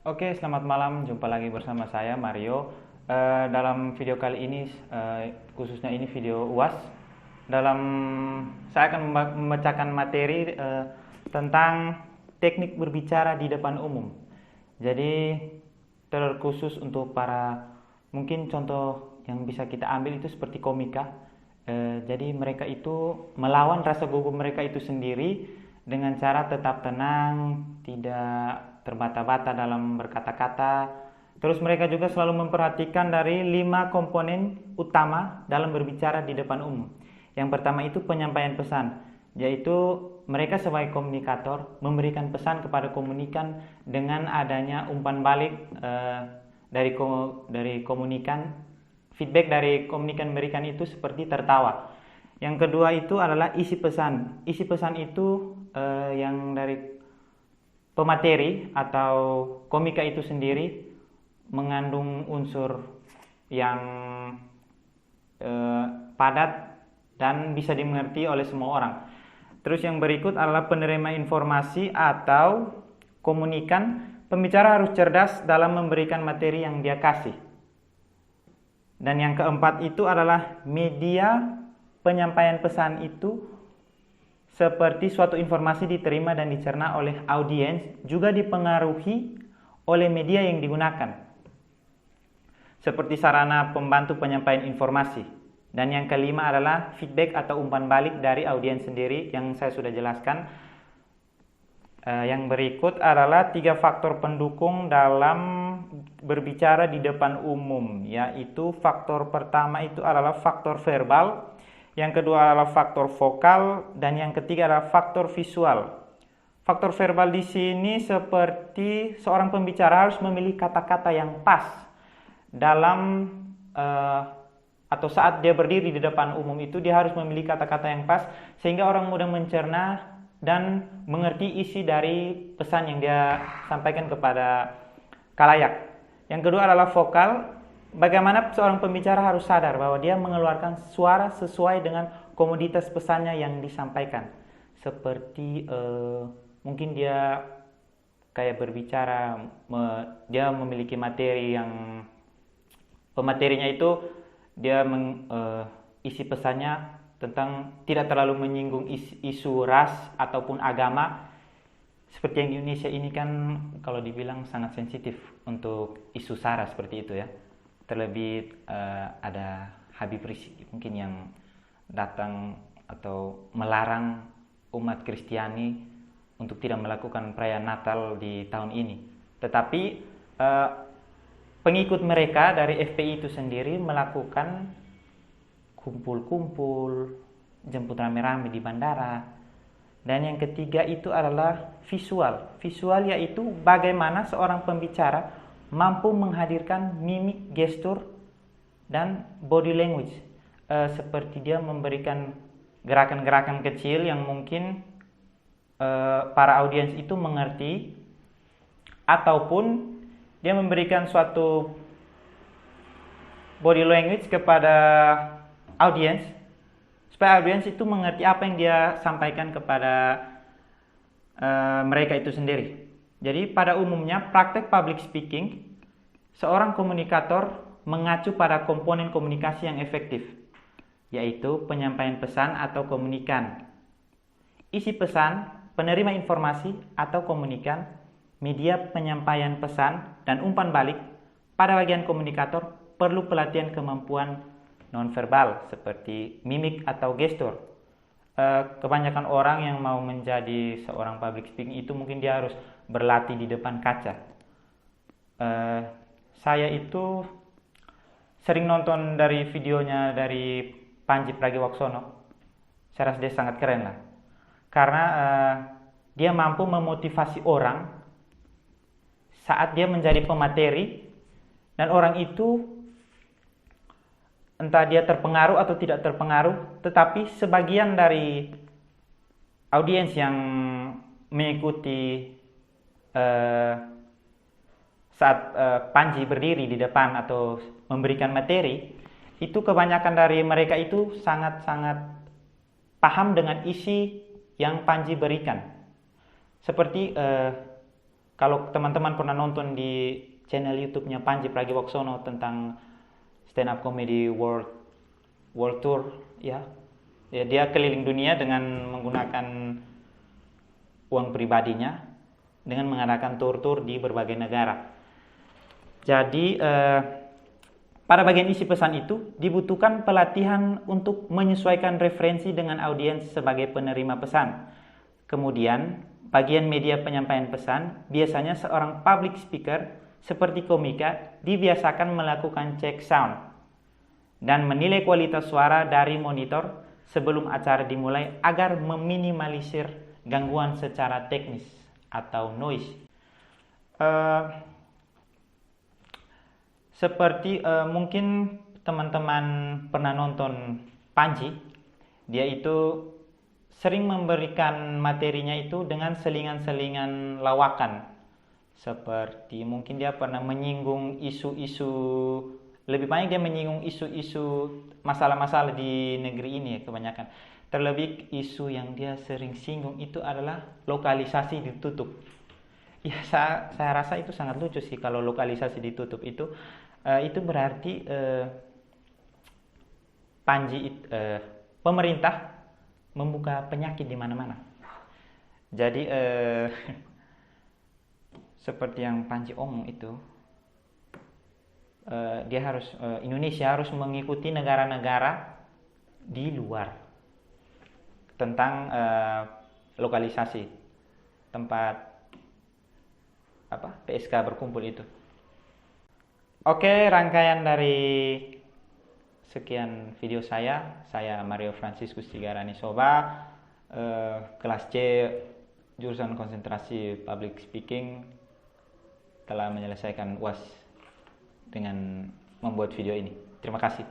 Oke, selamat malam. Jumpa lagi bersama saya Mario. Dalam video kali ini, khususnya ini video UAS. Dalam saya akan membacakan materi tentang teknik berbicara di depan umum. Jadi terkhusus untuk para mungkin contoh yang bisa kita ambil itu seperti komika. Jadi mereka itu melawan rasa gugup mereka itu sendiri dengan cara tetap tenang, tidak terbata-bata dalam berkata-kata. Terus mereka juga selalu memperhatikan dari 5 komponen utama dalam berbicara di depan umum. Yang pertama itu penyampaian pesan, yaitu mereka sebagai komunikator memberikan pesan kepada komunikan dengan adanya umpan balik dari komunikan. Feedback dari komunikan memberikan itu seperti tertawa. Yang kedua itu adalah isi pesan. Isi pesan itu yang dari pemateri atau komika itu sendiri mengandung unsur yang padat dan bisa dimengerti oleh semua orang. Terus yang berikut adalah penerima informasi atau komunikan. Pembicara harus cerdas dalam memberikan materi yang dia kasih. Dan yang keempat itu adalah media penyampaian pesan itu seperti suatu informasi diterima dan dicerna oleh audiens juga dipengaruhi oleh media yang digunakan, seperti sarana pembantu penyampaian informasi. Dan yang kelima adalah feedback atau umpan balik dari audiens sendiri yang saya sudah jelaskan. Yang berikut adalah 3 faktor pendukung dalam berbicara di depan umum, yaitu faktor pertama itu adalah faktor verbal, yang kedua adalah faktor vokal, dan yang ketiga adalah faktor visual. Faktor verbal di sini seperti seorang pembicara harus memilih kata-kata yang pas dalam atau saat dia berdiri di depan umum itu dia harus memilih kata-kata yang pas sehingga orang mudah mencerna dan mengerti isi dari pesan yang dia sampaikan kepada khalayak. Yang kedua adalah vokal. Bagaimana seorang pembicara harus sadar bahwa dia mengeluarkan suara sesuai dengan komoditas pesannya yang disampaikan. Seperti mungkin dia kayak berbicara, dia memiliki materi yang pematerinya itu dia isi pesannya tentang tidak terlalu menyinggung isu ras ataupun agama. Seperti yang Indonesia ini kan kalau dibilang sangat sensitif untuk isu sara seperti itu ya. Terlebih ada Habib Rizik mungkin yang datang atau melarang umat Kristiani untuk tidak melakukan perayaan Natal di tahun ini. Tetapi pengikut mereka dari FPI itu sendiri melakukan kumpul-kumpul, jemput rame-rame di bandara. Dan yang ketiga itu adalah visual. Visual yaitu bagaimana seorang pembicara mampu menghadirkan mimik, gestur, dan body language. Seperti dia memberikan gerakan-gerakan kecil yang mungkin para audiens itu mengerti, ataupun dia memberikan suatu body language kepada audiens supaya audiens itu mengerti apa yang dia sampaikan kepada mereka itu sendiri. Jadi pada umumnya praktek public speaking, seorang komunikator mengacu pada komponen komunikasi yang efektif, yaitu penyampaian pesan atau komunikan, isi pesan, penerima informasi atau komunikan, media penyampaian pesan, dan umpan balik. Pada bagian komunikator perlu pelatihan kemampuan nonverbal seperti mimik atau gestur. Kebanyakan orang yang mau menjadi seorang public speaking itu mungkin dia harus berlatih di depan kaca. Saya itu sering nonton dari videonya dari Pandji Pragiwaksono. Saya rasa dia sangat keren lah. Karena dia mampu memotivasi orang saat dia menjadi pemateri, dan orang itu entah dia terpengaruh atau tidak terpengaruh, tetapi sebagian dari audiens yang mengikuti saat Pandji berdiri di depan atau memberikan materi, itu kebanyakan dari mereka itu sangat-sangat paham dengan isi yang Pandji berikan. Seperti kalau teman-teman pernah nonton di channel YouTube-nya Panji Pragiwaksono tentang stand up comedy world tour, ya, dia keliling dunia dengan menggunakan uang pribadinya dengan mengadakan tur-tur di berbagai negara. Jadi pada bagian isi pesan itu dibutuhkan pelatihan untuk menyesuaikan referensi dengan audiens sebagai penerima pesan. Kemudian bagian media penyampaian pesan, biasanya seorang public speaker seperti komika dibiasakan melakukan cek sound dan menilai kualitas suara dari monitor sebelum acara dimulai agar meminimalisir gangguan secara teknis atau noise. Seperti mungkin teman-teman pernah nonton Panji, dia itu sering memberikan materinya itu dengan selingan-selingan lawakan. Seperti mungkin dia pernah menyinggung isu-isu, lebih banyak dia menyinggung isu-isu masalah-masalah di negeri ini ya, kebanyakan. Terlebih isu yang dia sering singgung itu adalah lokalisasi ditutup. Ya, saya rasa itu sangat lucu sih kalau lokalisasi ditutup itu berarti pemerintah membuka penyakit di mana-mana. Jadi seperti yang Panji omong itu, dia harus Indonesia harus mengikuti negara-negara di luar tentang lokalisasi tempat PSK berkumpul itu. Oke, rangkaian dari sekian video saya Mario Franciscus Tigarani Soba, kelas C jurusan konsentrasi public speaking, telah menyelesaikan UAS dengan membuat video ini. Terima kasih.